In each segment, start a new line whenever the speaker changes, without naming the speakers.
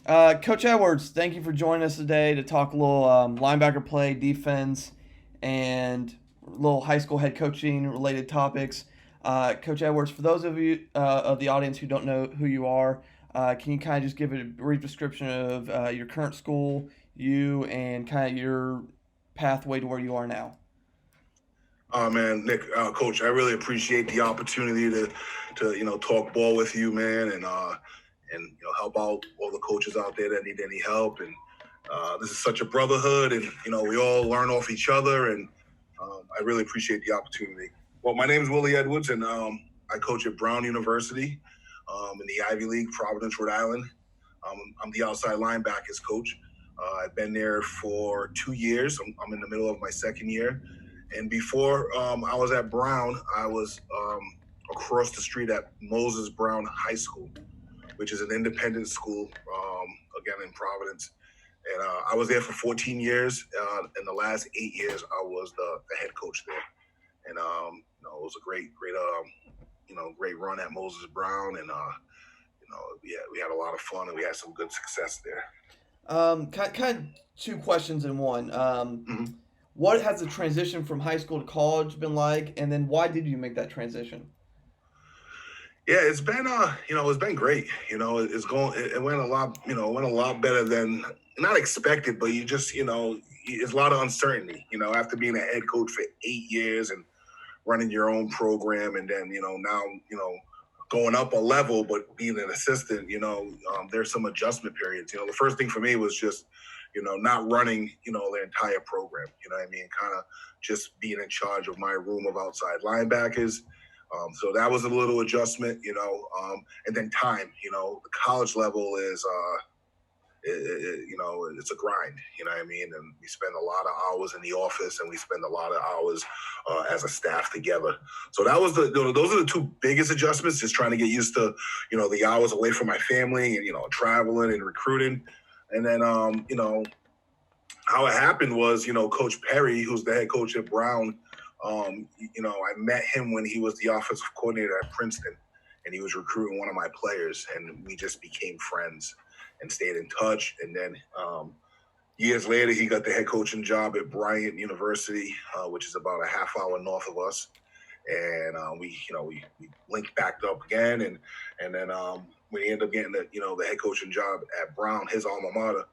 Coach Edwards, thank you for joining us today to talk a little linebacker play, defense, and little high school head coaching related topics. Coach Edwards, for those of you of the audience who don't know who you are, can you kind of just give a brief description of your current school, you, and kind of your pathway to where you are now?
Man, Nick, Coach, I really appreciate the opportunity to talk ball with you, man, and help out all the coaches out there that need any help. And this is such a brotherhood, and we all learn off each other, and I really appreciate the opportunity. Well, my name is Willie Edwards, and I coach at Brown University in the Ivy League, Providence, Rhode Island. I'm the outside linebackers coach. I've been there for 2 years. I'm in the middle of my second year. And before I was at Brown, I was across the street at Moses Brown High School, which is an independent school, again in Providence. And I was there for 14 years. In the last 8 years, I was the head coach there. And it was a great run at Moses Brown. And we had a lot of fun and we had some good success there.
Kind of two questions in one.
Mm-hmm.
What has the transition from high school to college been like, and then why did you make that transition?
Yeah, it's been great. It went a lot, went a lot better than not expected, but it's a lot of uncertainty. After being a head coach for 8 years and running your own program, and then now going up a level, but being an assistant, there's some adjustment periods. The first thing for me was just not running, the entire program. You know what I mean? Kind of just being in charge of my room of outside linebackers. So that was a little adjustment, and then time, the college level is, it's a grind, you know what I mean? And we spend a lot of hours in the office and we spend a lot of hours as a staff together. So those are the two biggest adjustments, just trying to get used to, the hours away from my family and, traveling and recruiting. And then, how it happened was, Coach Perry, who's the head coach at Brown, I met him when he was the offensive coordinator at Princeton, and he was recruiting one of my players, and we just became friends and stayed in touch. And then years later, he got the head coaching job at Bryant University, which is about a half hour north of us. And we linked back up again, and then when he ended up getting the head coaching job at Brown, his alma mater.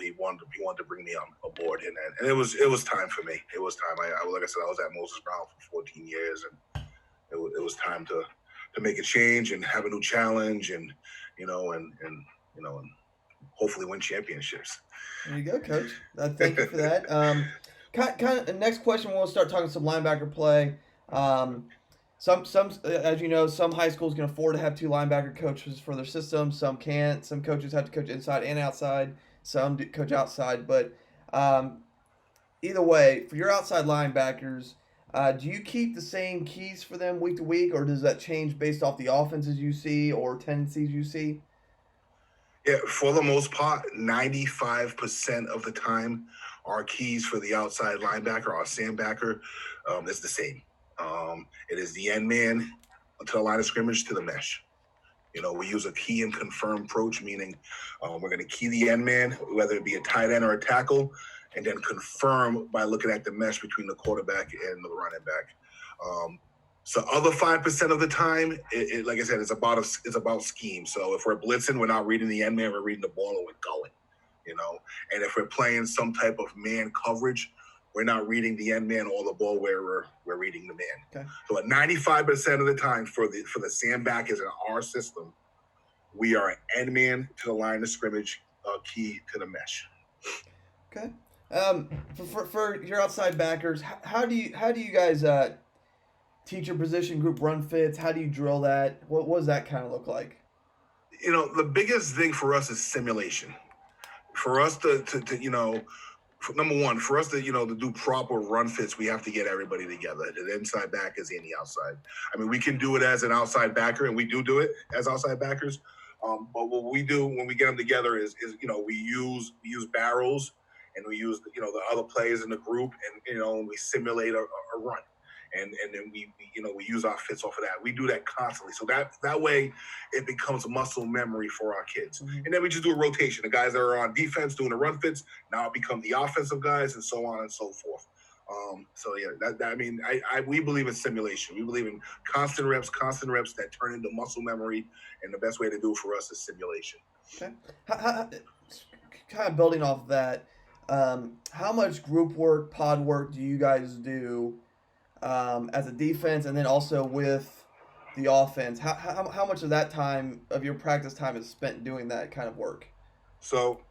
He wanted to bring me on board, and it was time for me. It was time. Like I said, I was at Moses Brown for 14 years, and it was time to make a change and have a new challenge, and hopefully win championships.
There you go, Coach. Thank you for that. Kind of the next question, we'll start talking some linebacker play. As you know, some high schools can afford to have two linebacker coaches for their system. Some can't. Some coaches have to coach inside and outside. Some coach outside. But either way, for your outside linebackers, do you keep the same keys for them week to week, or does that change based off the offenses you see or tendencies you see?
Yeah, for the most part, 95% of the time, our keys for the outside linebacker, our sandbacker, is the same. It is the end man to the line of scrimmage to the mesh. We use a key and confirm approach, meaning we're going to key the end man, whether it be a tight end or a tackle, and then confirm by looking at the mesh between the quarterback and the running back. So other 5% of the time, like I said, it's about scheme. So if we're blitzing, we're not reading the end man, we're reading the ball and we're going. And if we're playing some type of man coverage, we're not reading the end man or the ball where we're reading the man.
Okay.
So at 95% of the time for the sandbackers in our system, we are an end man to the line of scrimmage, key to the mesh.
Okay. For your outside backers, how do you guys teach your position group run fits? How do you drill that? What does that kind of look like?
The biggest thing for us is simulation. For us to number one, for us to do proper run fits, we have to get everybody together, the inside backers and the outside. I mean, we can do it as an outside backer, and we do it as outside backers. But what we do when we get them together is we use barrels, and we use the other players in the group, and we simulate a run. and then we use our fits off of that. We do that constantly, so that way it becomes a muscle memory for our kids.
Mhm.
And then we just do a rotation. The guys that are on defense doing the run fits now become the offensive guys, and so on and so forth. So yeah, we believe in simulation. We believe in constant reps that turn into muscle memory, and the best way to do it for us is simulation.
Okay. Kind of building off of that, how much group work, pod work do you guys do as a defense, and then also with the offense? How much of that time of your practice time is spent doing that kind of work?
So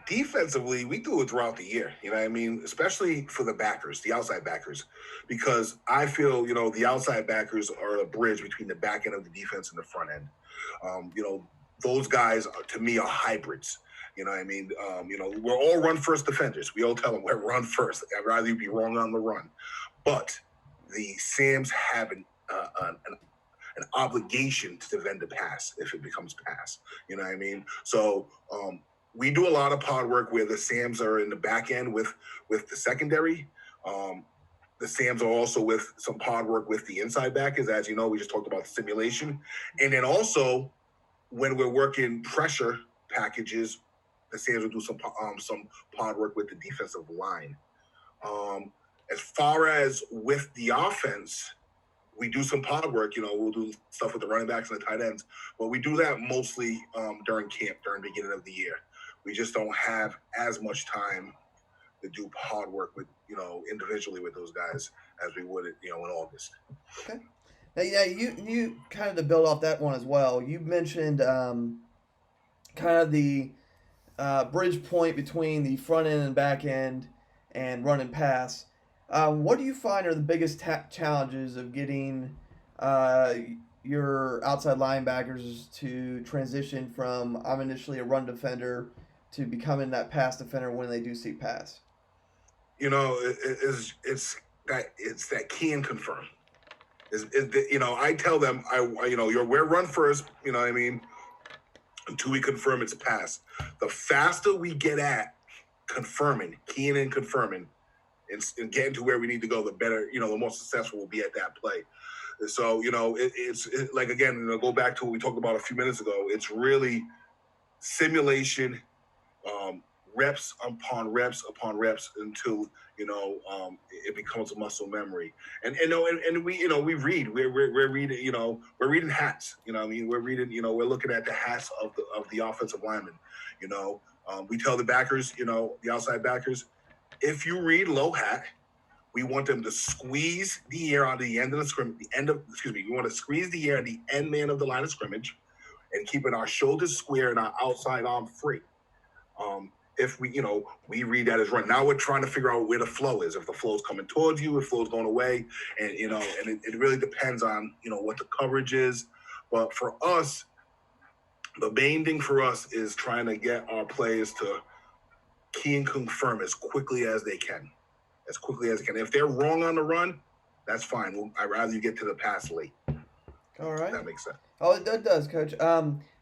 defensively, we do it throughout the year. You know what I mean? Especially for the backers, the outside backers, because I feel, the outside backers are a bridge between the back end of the defense and the front end. Those guys, to me, are hybrids. You know what I mean? We're all run first defenders. We all tell them we're run first. I'd rather you be wrong on the run. But the Sams have an obligation to defend the pass if it becomes pass. You know what I mean? So we do a lot of pod work where the Sams are in the back end with the secondary. The Sams are also with some pod work with the inside backers. As you know, we just talked about the simulation. And then also when we're working pressure packages, the Sams will do some pod work with the defensive line. As far as with the offense, we do some pod work. We'll do stuff with the running backs and the tight ends, but we do that mostly during camp, during the beginning of the year. We just don't have as much time to do pod work with, individually with those guys as we would, in August.
Okay. Now, yeah, you kind of to build off that one as well. You mentioned kind of the bridge point between the front end and back end and run and pass. What do you find are the biggest challenges of getting your outside linebackers to transition from I'm initially a run defender to becoming that pass defender when they do see pass?
It's that key and confirm. I tell them, we're run first. You know what I mean? Until we confirm it's a pass. The faster we get at confirming, keying and confirming, and getting to where we need to go, the better, the more successful we'll be at that play. So, it's like, again, go back to what we talked about a few minutes ago. It's really simulation, reps upon reps until, it becomes a muscle memory. And we read, we're reading, we're reading hats, we're reading, we're looking at the hats of the offensive linemen. We tell the backers, the outside backers, if you read low hat, we want them to squeeze the air on the end of the scrimmage, we want to squeeze the air on the end man of the line of scrimmage and keeping our shoulders square and our outside arm free. If we read that as run. Now we're trying to figure out where the flow is. If the flow is coming towards you, if the flow is going away, and it really depends on, what the coverage is. But for us, the main thing for us is trying to get our players to key and confirm as quickly as they can. If they're wrong on the run, that's fine. I'd rather you get to the pass late.
All right.
If that makes sense.
Oh, it does, Coach.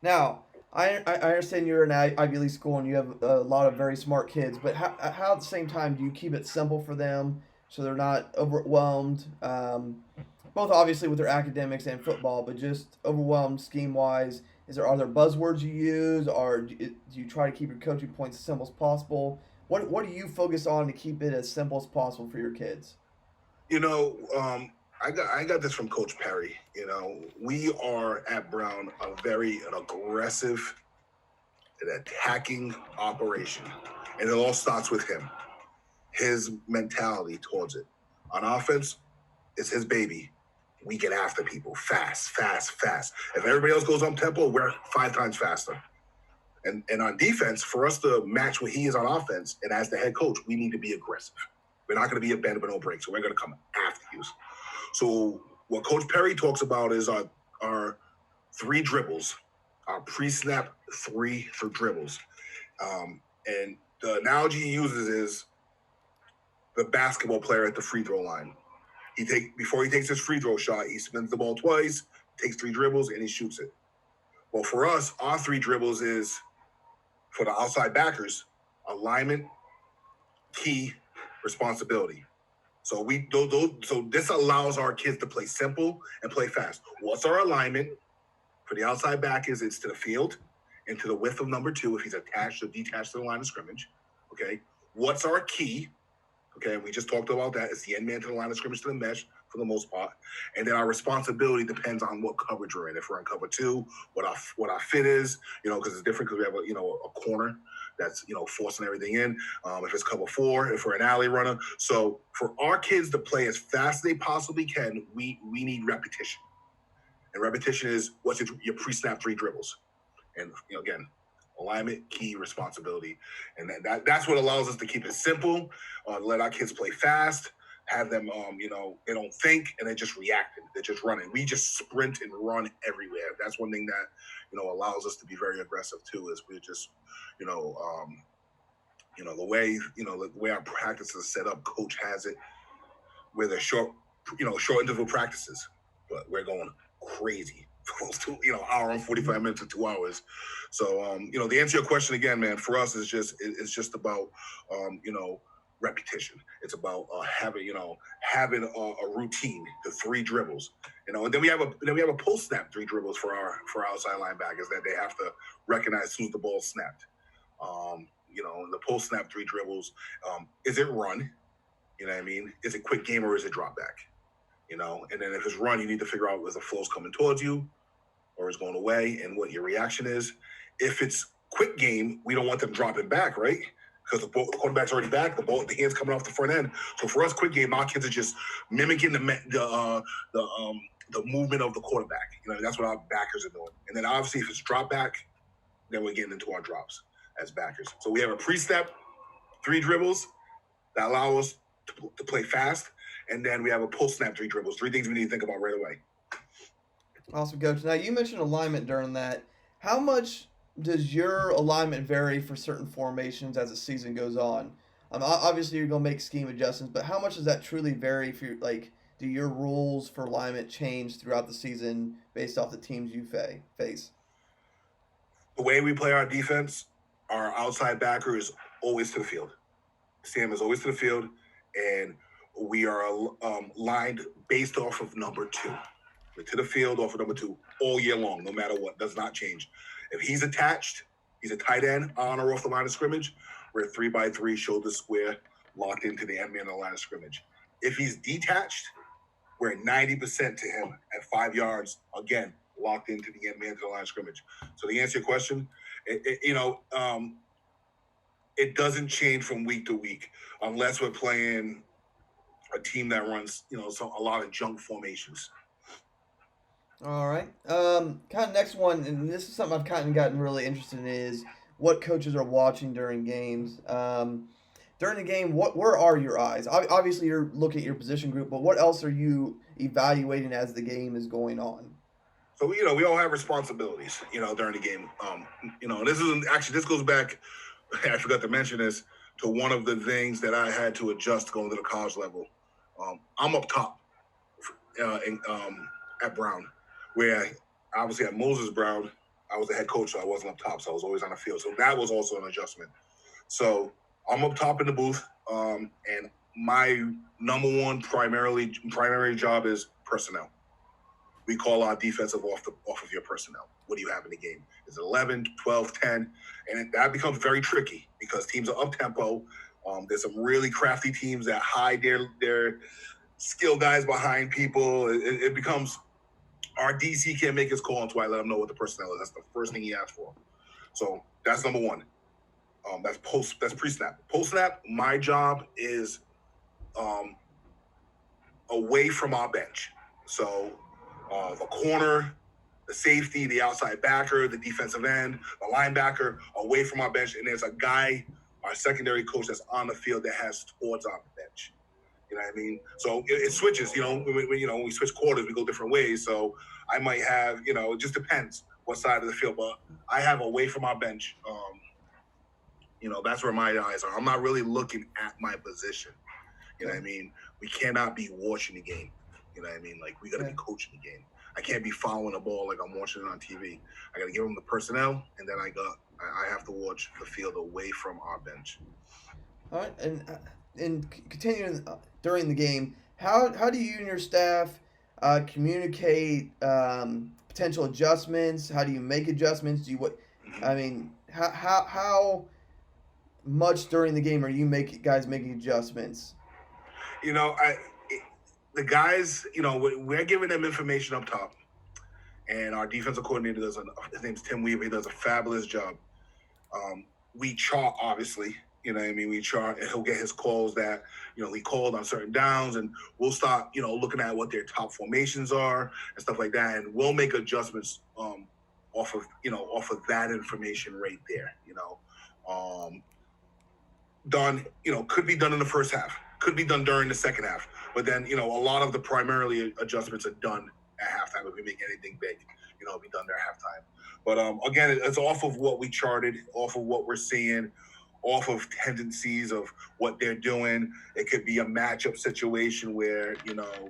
Now, I understand you're in an Ivy League school and you have a lot of very smart kids, but how at the same time do you keep it simple for them so they're not overwhelmed, both obviously with their academics and football, but just overwhelmed scheme-wise? Are there buzzwords you use, or do you try to keep your coaching points as simple as possible? What do you focus on to keep it as simple as possible for your kids?
I got this from Coach Perry. We are at Brown an aggressive and attacking operation, and it all starts with him, his mentality towards it. On offense, it's his baby. We get after people fast. If everybody else goes up tempo, we're 5 times faster. And on defense, for us to match what he is on offense, and as the head coach, we need to be aggressive. We're not going to be a bend but no break, so we're going to come after you. So what Coach Perry talks about is our 3 dribbles, our pre-snap 3 for dribbles. And the analogy he uses is the basketball player at the free throw line. Before he takes his free throw shot, he spins the ball twice, takes 3 dribbles, and he shoots it. Well, for us, our 3 dribbles is, for the outside backers, alignment, key, responsibility. So so this allows our kids to play simple and play fast. What's our alignment for the outside back? It's to the field and to the width of number 2 if he's attached or detached to the line of scrimmage. Okay. What's our key? Okay, and we just talked about that. It's the end man to the line of scrimmage to the mesh for the most part. And then our responsibility depends on what coverage we're in. If we're in cover 2, what our fit is, because it's different because we have a corner that's, forcing everything in. If it's cover 4, if we're an alley runner. So for our kids to play as fast as they possibly can, we need repetition. And repetition is what's your pre-snap 3 dribbles. And, again, alignment, key, responsibility. And that's what allows us to keep it simple, let our kids play fast, have them, they don't think, and they're just reacting. They're just running. We just sprint and run everywhere. That's one thing that, allows us to be very aggressive too, is we're just, the way our practices are set up, coach has it where they're short interval practices, but we're going crazy. Close to hour and 45 minutes to 2 hours. So to answer your question again, man, for us it's just about repetition. It's about having a routine, the 3 dribbles, and then we have a post snap 3 dribbles for our outside linebackers that they have to recognize as soon as the ball snapped. The post snap 3 dribbles, is it run? You know what I mean? Is it quick game or is it drop back? And then if it's run, you need to figure out whether the flow's coming towards you or it's going away and what your reaction is. If it's quick game, we don't want them dropping back, right? Because the quarterback's already back, the hand's coming off the front end. So for us, quick game, our kids are just mimicking the movement of the quarterback. That's what our backers are doing. And then obviously if it's drop back, then we're getting into our drops as backers. So we have a pre-step, 3 dribbles that allow us to play fast. And then we have a post-snap 3 dribbles. 3 things we need to think about right away.
Awesome, Coach. Now, you mentioned alignment during that. How much does your alignment vary for certain formations as the season goes on? Obviously, you're going to make scheme adjustments, but how much does that truly vary for do your rules for alignment change throughout the season based off the teams you face?
The way we play our defense, our outside backer is always to the field. Sam is always to the field, and we are lined based off of number 2. We're to the field off of number 2 all year long, no matter what. Does not change. If he's attached, he's a tight end on or off the line of scrimmage. We're 3x3, shoulder square, locked into the end man on the line of scrimmage. If he's detached, we're 90% to him at 5 yards, again, locked into the end man to the line of scrimmage. So to answer your question, it doesn't change from week to week unless we're playing a team that runs, a lot of junk formations.
All right. Kind of next one, and this is something I've kind of gotten really interested in, is what coaches are watching during games. During the game, where are your eyes? Obviously, you're looking at your position group, but what else are you evaluating as the game is going on?
So we all have responsibilities, during the game. This goes back. I forgot to mention this, to one of the things that I had to adjust going to the college level. I'm up top at Brown, where obviously at Moses Brown, I was the head coach, so I wasn't up top, so I was always on the field. So that was also an adjustment. So I'm up top in the booth, and my number one primary job is personnel. We call our defensive off of your personnel. What do you have in the game? Is it 11, 12, 10? And that becomes very tricky because teams are up-tempo. There's some really crafty teams that hide their skill guys behind people. It becomes, our DC can't make his call until I let him know what the personnel is. That's the first thing he asks for. So that's number one. That's pre-snap. Post-snap, my job is away from our bench. So the corner, the safety, the outside backer, the defensive end, the linebacker, away from our bench. And there's a guy, our secondary coach, that's on the field that has towards our bench. You know what I mean? So it switches, when we switch quarters, we go different ways. So I might have, it just depends what side of the field. But I have away from our bench. That's where my eyes are. I'm not really looking at my position. You know what I mean? We cannot be watching the game. You know what I mean? Like, we got to be coaching the game. I can't be following the ball like I'm watching it on TV. I got to give them the personnel, and then I have to watch the field away from our bench.
All right, and continuing during the game. How do you and your staff communicate potential adjustments? How do you make adjustments? Do you what? I mean, how much during the game are you guys making adjustments?
You know, the guys, we're giving them information up top, and our defensive coordinator his name's Tim Weaver. He does a fabulous job. We chart, obviously. You know what I mean? We chart, and he'll get his calls that, he called on certain downs, and we'll start, looking at what their top formations are and stuff like that, and we'll make adjustments off of that information right there. Done, could be done in the first half, could be done during the second half, but then, a lot of the primarily adjustments are done at halftime. If we make anything big, it'll be done there at halftime. But again, it's off of what we charted, off of what we're seeing, off of tendencies of what they're doing. It could be a matchup situation where,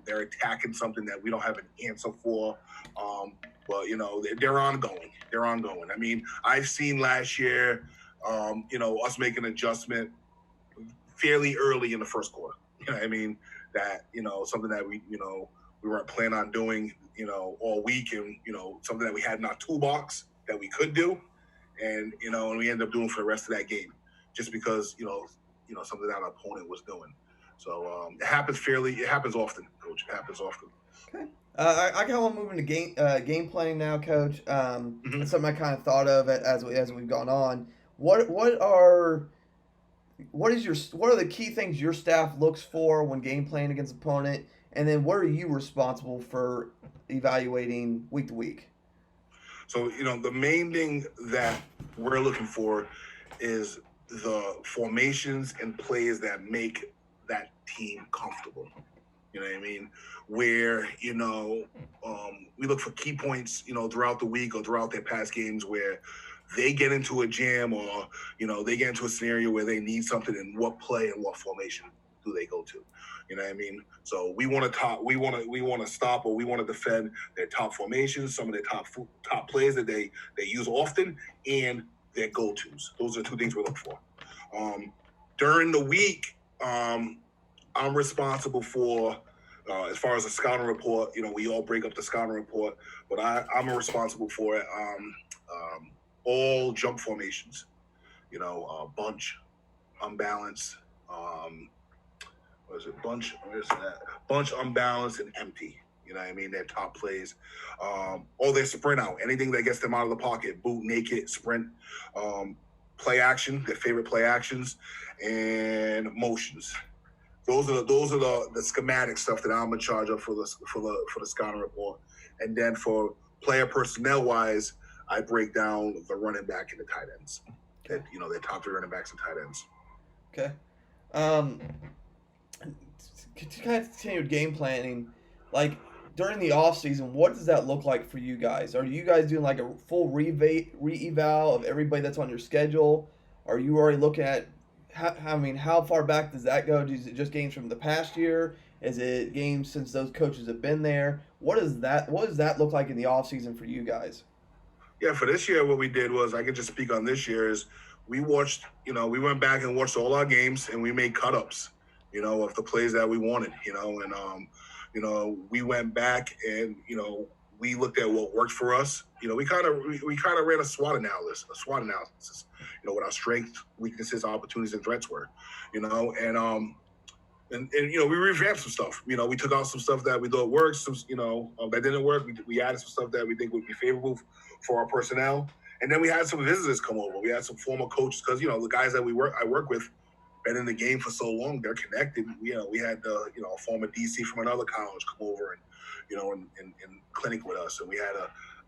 they're attacking something that we don't have an answer for. But, they're ongoing. They're ongoing. I mean, I've seen last year, us make an adjustment fairly early in the first quarter. You know what I mean? That, something that we weren't planning on doing, all week, and, something that we had in our toolbox that we could do. And, and we ended up doing for the rest of that game, just because, something that our opponent was doing. So it happens often, Coach. It happens often.
Okay. I kind of want to move into game planning now, Coach. That's something I kind of thought of as we've gone on. What are the key things your staff looks for when game planning against opponent, and then what are you responsible for evaluating week to week?
So, the main thing that we're looking for is the formations and plays that make that team comfortable. You know what I mean? Where, we look for key points, throughout the week or throughout their past games where they get into a jam or, they get into a scenario where they need something, and what play and what formation do they go to? You know what I mean? So we want to stop, or we want to defend their top formations, some of their top plays that they use often, and their go-tos. Those are two things we look for. During the week, I'm responsible for, as far as the scouting report, we all break up the scouting report, but I'm responsible for all jump formations, bunch, unbalanced, bunch, unbalanced, and empty. You know what I mean? Their top plays. Or their sprint out. Anything that gets them out of the pocket. Boot, naked, sprint, play action, their favorite play actions, and motions. Those are the schematic stuff that I'm in charge of for the scouting report. And then for player personnel wise, I break down the running back and the tight ends. That, their top 3 running backs and tight ends.
Okay. To kind of continue with game planning, like during the off season, what does that look like for you guys? Are you guys doing like a full re-eval of everybody that's on your schedule? Are you already looking at how far back does that go? Is it just games from the past year? Is it games since those coaches have been there? What does that look like in the off season for you guys?
Yeah, for this year, what we did was, I could just speak on this year, is we watched, we went back and watched all our games, and we made cut-ups, of the plays that we wanted, and, we went back and, we looked at what worked for us. We kind of ran a SWOT analysis, what our strengths, weaknesses, opportunities, and threats were, and we revamped some stuff. We took out some stuff that we thought worked, some, that didn't work. We added some stuff that we think would be favorable for our personnel. And then we had some visitors come over. We had some former coaches, because, the guys that I work with, been in the game for so long, they're connected. We had a former DC from another college come over and clinic with us. And we had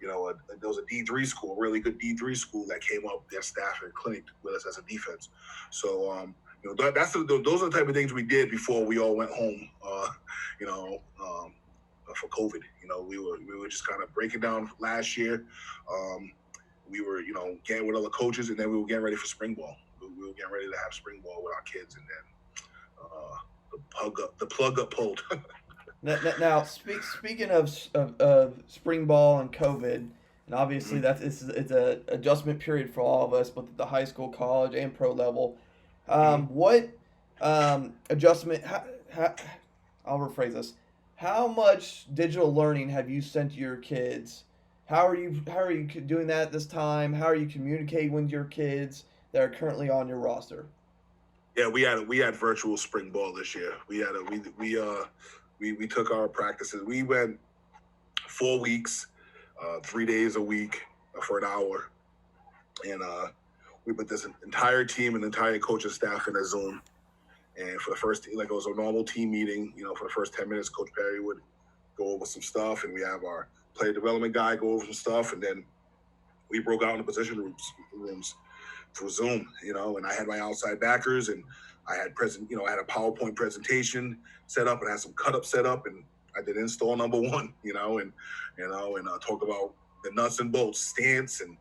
there was a D3 school, a really good D3 school that came up, their staff and clinic with us as a defense. So, those are the type of things we did before we all went home, for COVID. We were just kind of breaking down last year. We were, getting with other coaches, and then we were getting ready for spring ball. We were getting ready to have spring ball with our kids, and then the plug got pulled.
Now, speaking of spring ball and COVID, and obviously it's an adjustment period for all of us, both at the high school, college, and pro level. What adjustment? how, I'll rephrase this. How much digital learning have you sent to your kids? How are you doing that this time? How are you communicating with your kids that are currently on your roster?
Yeah, we had virtual spring ball this year. We took our practices. We went 4 weeks, 3 days a week for an hour, and we put this entire team and entire coaching staff in a Zoom. And for the first, like it was a normal team meeting, for the first 10 minutes, Coach Perry would go over some stuff, and we have our player development guy go over some stuff, and then we broke out into position rooms through Zoom, and I had my outside backers, and I had I had a PowerPoint presentation set up and had some cut up set up, and I did install number one, and talked about the nuts and bolts, stance and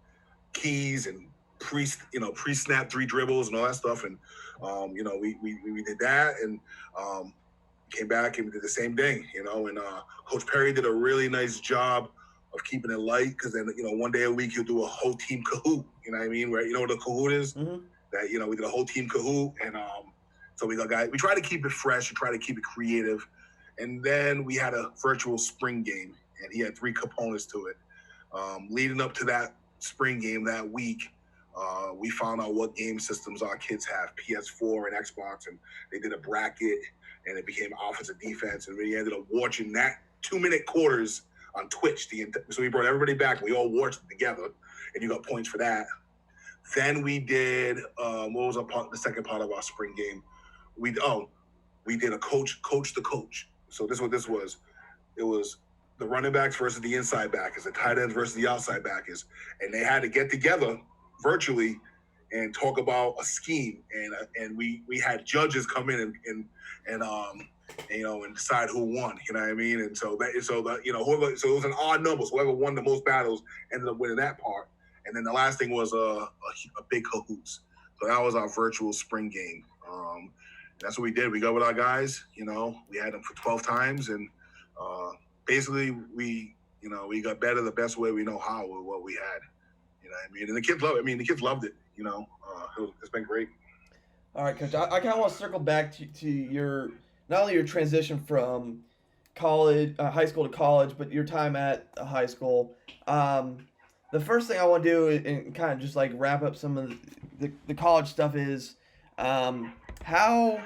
keys and pre-snap 3 dribbles and all that stuff, and we did that, and came back and we did the same thing, and Coach Perry did a really nice job of keeping it light, because then one day a week he'll do a whole team Kahoot, you know what I mean, where what a Kahoot is,
Mm-hmm.
that we did a whole team Kahoot, and so we got guys, we try to keep it fresh and try to keep it creative, and then we had a virtual spring game, and he had 3 components to it. Leading up to that spring game that week, we found out what game systems our kids have, PS4 and Xbox, and they did a bracket, and it became offensive defense, and we ended up watching that 2-minute quarters on Twitch. So we brought everybody back. We all watched it together, and you got points for that. Then we did what was the second part of our spring game? We did a coach the coach. So this is what this was. It was the running backs versus the inside backers, the tight ends versus the outside backers, and they had to get together virtually and talk about a scheme. And we had judges come in and decide who won. You know what I mean? And so it was an odd number. So whoever won the most battles ended up winning that part. And then the last thing was a big Kahoots. So that was our virtual spring game. That's what we did. We got with our guys. We had them for 12 times, and basically we got better the best way we know how with what we had. You know what I mean? And the kids loved it. The kids loved it. It's been great.
All right, Coach. I kind of want to circle back to your not only your transition from college, high school to college, but your time at high school. The first thing I want to do and kind of just like wrap up some of the college stuff is how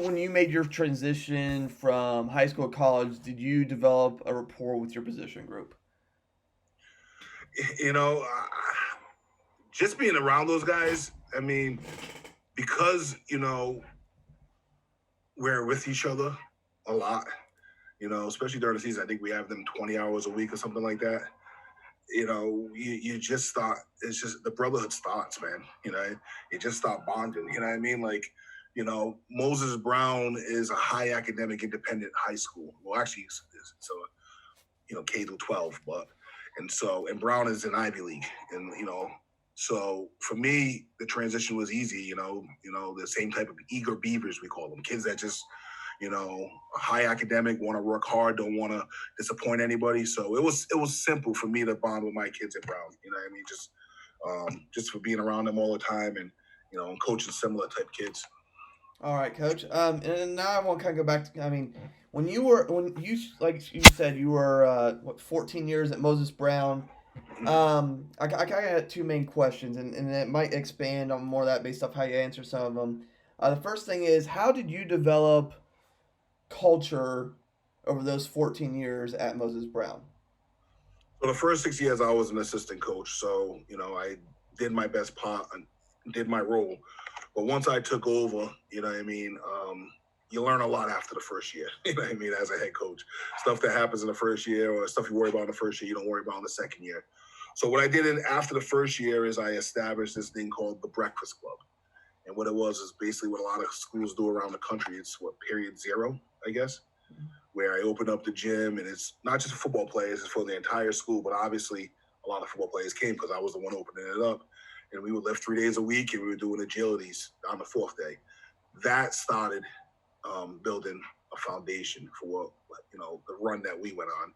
when you made your transition from high school to college did you develop a rapport with your position group?
Just being around those guys. Because we're with each other a lot. Especially during the season. I think we have them 20 hours a week or something like that. You just start. It's just the brotherhood starts, man. You just start bonding. You know what I mean? Like, Moses Brown is a high academic independent high school. Well, actually, it's K through 12, and Brown is an Ivy League, and so for me the transition was easy. The same type of eager beavers, we call them, kids that just high academic, want to work hard, don't want to disappoint anybody. So it was simple for me to bond with my kids at Brown. You know what I mean? Just for being around them all the time, and coaching similar type kids.
All right, Coach. And now I want to kind of go back to, when you like you said you were 14 years at Moses Brown. I kind of had 2 main questions, and it might expand on more of that based off how you answer some of them. The first thing is, how did you develop culture over those 14 years at Moses Brown?
So the first 6 years I was an assistant coach, so I did my best part and did my role. But once I took over, you learn a lot after the first year. You know what I mean? As a head coach, stuff that happens in the first year or stuff you worry about in the first year, you don't worry about in the second year. So what I did after the first year is I established this thing called the Breakfast Club. And what it was is basically what a lot of schools do around the country. It's period 0, I guess, where I open up the gym, and it's not just for football players, it's for the entire school. But obviously a lot of football players came because I was the one opening it up. And we would lift 3 days a week, and we were doing agilities on the 4th day. That started building a foundation for the run that we went on.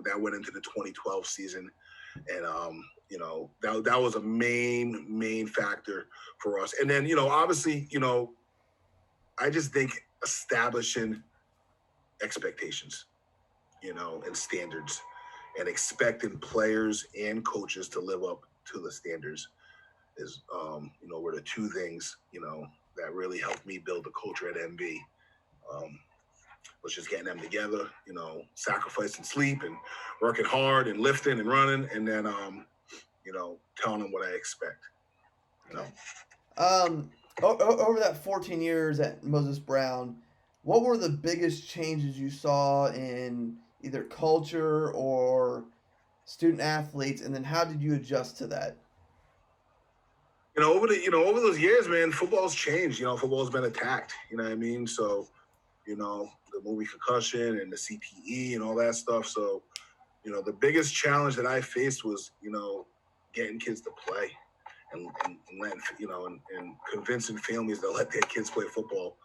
That went into the 2012 season, and that was a main factor for us. And then obviously I just think establishing expectations, and standards, and expecting players and coaches to live up to the standards is, were the two things, that really helped me build the culture at MB. Was just getting them together, sacrificing sleep and working hard and lifting and running, and then, telling them what I expect.
Over that 14 years at Moses Brown, what were the biggest changes you saw in either culture or student athletes, and then how did you adjust to that?
Over those years, man, football's changed. Football's been attacked. You know what I mean? So, the movie Concussion and the CTE and all that stuff. So, the biggest challenge that I faced was, getting kids to play and letting, and convincing families to let their kids play football.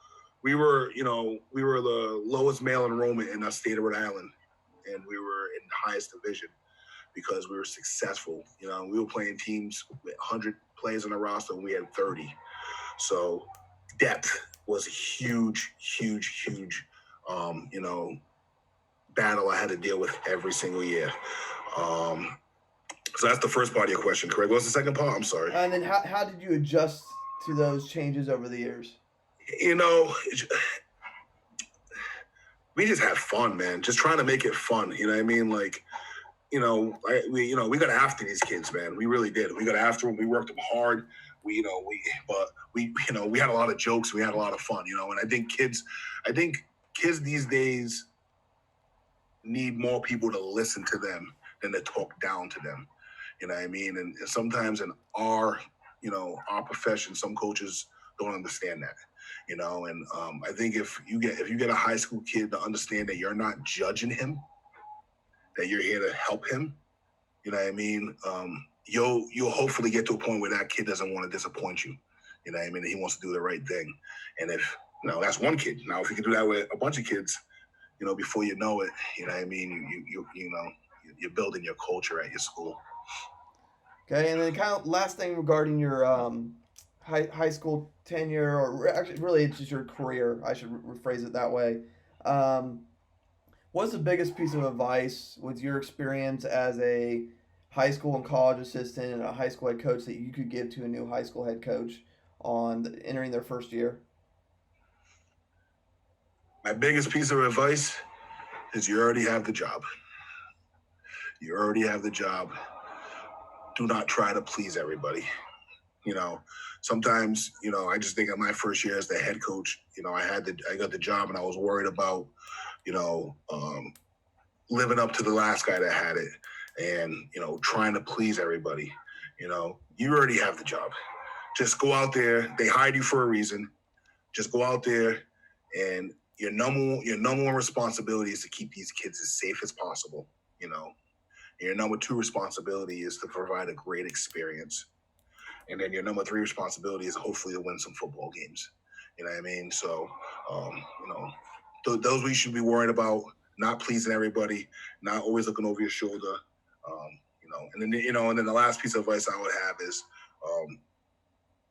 We were the lowest male enrollment in our state of Rhode Island, and we were in the highest division because we were successful. We were playing teams with 100 players on the roster, and we had 30. So depth was a huge, huge, huge, battle I had to deal with every single year. So that's the first part of your question, correct? What's the second part? I'm sorry.
And then how did you adjust to those changes over the years?
We just had fun, man. Just trying to make it fun. You know what I mean? Like, we got after these kids, man. We really did. We got after them. We worked them hard. We had a lot of jokes. We had a lot of fun, and I think kids these days need more people to listen to them than to talk down to them. You know what I mean? And sometimes in our profession, some coaches don't understand that, and I think if you get a high school kid to understand that you're not judging him, that you're here to help him, you know what I mean? You'll hopefully get to a point where that kid doesn't want to disappoint you. You know what I mean? He wants to do the right thing. And if, that's one kid. Now, if you can do that with a bunch of kids, before you know it, you know what I mean? You're building your culture at your school.
Okay, and then kind of last thing regarding your high school tenure, or actually, really, it's just your career. I should rephrase it that way. What's the biggest piece of advice with your experience as a high school and college assistant and a high school head coach that you could give to a new high school head coach on entering their first year?
My biggest piece of advice is you already have the job. You already have the job. Do not try to please everybody. Sometimes, I just think of my first year as the head coach, I got the job and I was worried about, living up to the last guy that had it and, trying to please everybody. You already have the job. Just go out there. They hired you for a reason. Just go out there, and your number one responsibility is to keep these kids as safe as possible. Your number two responsibility is to provide a great experience. And then your number three responsibility is hopefully to win some football games. You know what I mean? So, those we should be worried about, not pleasing everybody, not always looking over your shoulder. And then the last piece of advice I would have is,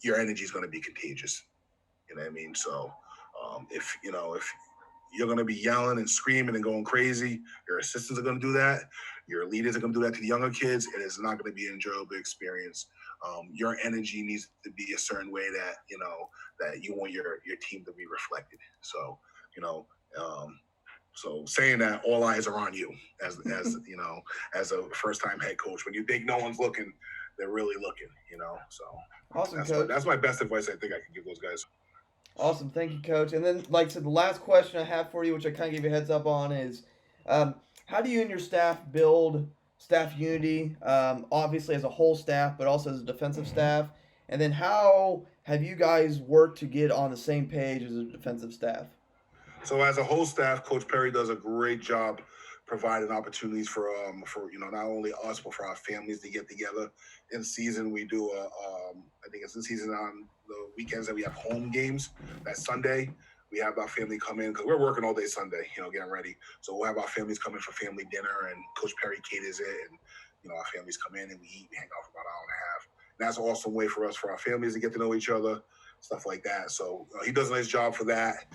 your energy is going to be contagious. You know what I mean? So, if you're going to be yelling and screaming and going crazy, your assistants are going to do that. Your leaders are going to do that to the younger kids. It is not going to be an enjoyable experience. Your energy needs to be a certain way that, that you want your team to be reflected. So, so saying that, all eyes are on you as as a first-time head coach. When you think no one's looking, they're really looking, So
awesome, Coach.
That's my best advice I think I can give those guys.
Awesome. Thank you, Coach. And then, like I said, the last question I have for you, which I kind of gave you a heads up on, is how do you and your staff build staff unity, obviously as a whole staff, but also as a defensive staff? And then how have you guys worked to get on the same page as a defensive staff?
So as a whole staff, Coach Perry does a great job providing opportunities for not only us but for our families to get together. In season, we do I think it's in season on the weekends that we have home games. That Sunday, we have our family come in because we're working all day Sunday, getting ready. So we'll have our families come in for family dinner, and Coach Perry caters it, and our families come in and we eat and hang out for about an hour and a half. And that's an awesome way for our families to get to know each other. stuff like that. So he does a nice job for that.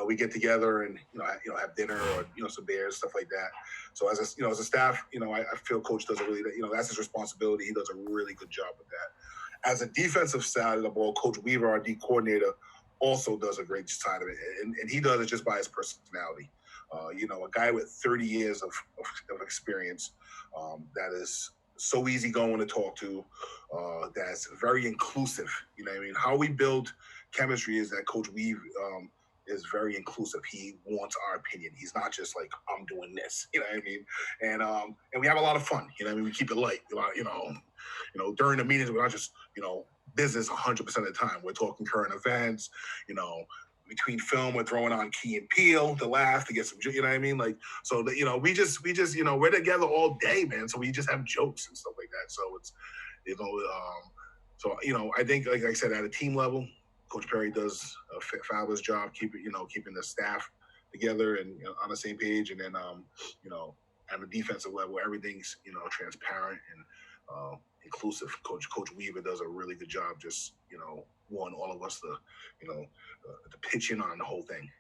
We get together and have dinner or some beers, stuff like that. So as a staff, I feel Coach does a really that's his responsibility. He does a really good job with that. As a defensive side of the ball, Coach Weaver, our D coordinator, also does a great side of it, and he does it just by his personality. A guy with 30 years of experience that is so easygoing to talk to, that's very inclusive. How we build chemistry is that Coach Weave is very inclusive. He wants our opinion. He's not just like, I'm doing this, and we have a lot of fun. We keep it light. During the meetings, we're not just business 100% of the time. We're talking current events. Between film, we're throwing on Key and Peele to laugh, to get some, so that, we just, we're together all day, man. So we just have jokes and stuff like that. So it's, I think, like I said, at a team level, Coach Perry does a fabulous job keeping the staff together and on the same page. And then, at the defensive level, everything's, transparent and inclusive. Coach Weaver does a really good job, just, wanting all of us to, to pitch in on the whole thing,